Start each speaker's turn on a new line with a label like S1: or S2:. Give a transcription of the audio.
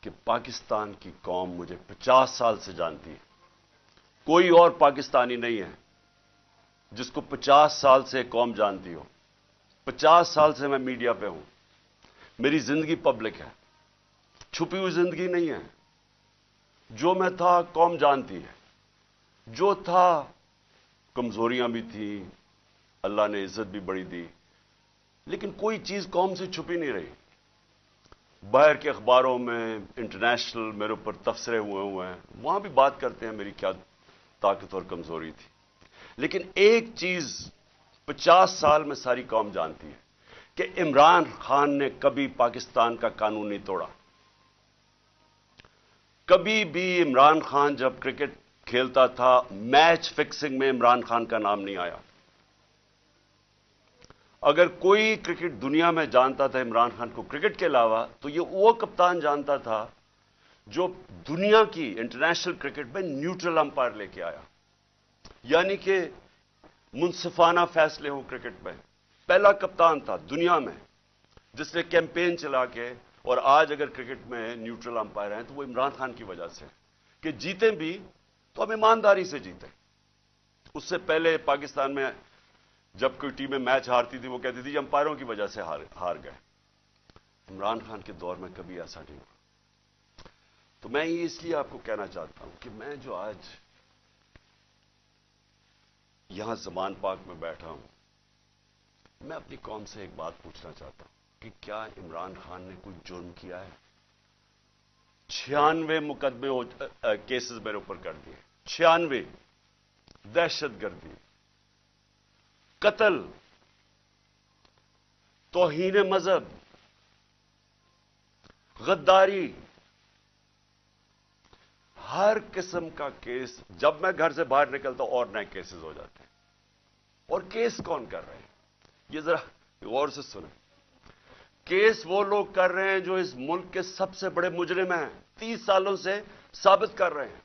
S1: کہ پاکستان کی قوم مجھے 50 سال سے جانتی ہے. کوئی اور پاکستانی نہیں ہے جس کو 50 سال سے قوم جانتی ہو. 50 سال سے میں میڈیا پہ ہوں. میری زندگی پبلک ہے، چھپی ہوئی زندگی نہیں ہے. جو میں تھا قوم جانتی ہے. جو تھا کمزوریاں بھی تھیں، اللہ نے عزت بھی بڑی دی، لیکن کوئی چیز قوم سے چھپی نہیں رہی. باہر کے اخباروں میں انٹرنیشنل میرے اوپر تبصرے ہوئے ہیں، وہاں بھی بات کرتے ہیں میری کیا طاقت اور کمزوری تھی. لیکن ایک چیز 50 سال میں ساری قوم جانتی ہے کہ عمران خان نے کبھی پاکستان کا قانون نہیں توڑا. کبھی بھی عمران خان جب کرکٹ کھیلتا تھا، میچ فکسنگ میں عمران خان کا نام نہیں آیا. اگر کوئی کرکٹ دنیا میں جانتا تھا عمران خان کو کرکٹ کے علاوہ، تو یہ وہ کپتان جانتا تھا جو دنیا کی انٹرنیشنل کرکٹ میں نیوٹرل امپائر لے کے آیا، یعنی کہ منصفانہ فیصلے ہوں کرکٹ میں. پہلا کپتان تھا دنیا میں جس نے کیمپین چلا کے، اور آج اگر کرکٹ میں نیوٹرل امپائر ہیں تو وہ عمران خان کی وجہ سے کہ جیتے بھی تو ہم ایمانداری سے جیتے. اس سے پہلے پاکستان میں جب کوئی ٹیمیں میچ ہارتی تھی وہ کہتی تھی امپائروں کی وجہ سے ہار گئے. عمران خان کے دور میں کبھی ایسا نہیں ہوا. تو میں یہ اس لیے آپ کو کہنا چاہتا ہوں کہ میں جو آج یہاں زمان پاک میں بیٹھا ہوں، میں اپنی قوم سے ایک بات پوچھنا چاہتا ہوں کہ کیا عمران خان نے کوئی جرم کیا ہے؟ 96 مقدمے کیسز میرے اوپر کر دیے. 96. دہشت گردی، قتل، توہین مذہب، غداری، ہر قسم کا کیس. جب میں گھر سے باہر نکلتا ہوں اور نئے کیسز ہو جاتے ہیں. اور کیس کون کر رہے ہیں؟ یہ ذرا غور سے سنیں. کیس وہ لوگ کر رہے ہیں جو اس ملک کے سب سے بڑے مجرم ہیں، 30 سالوں سے ثابت کر رہے ہیں.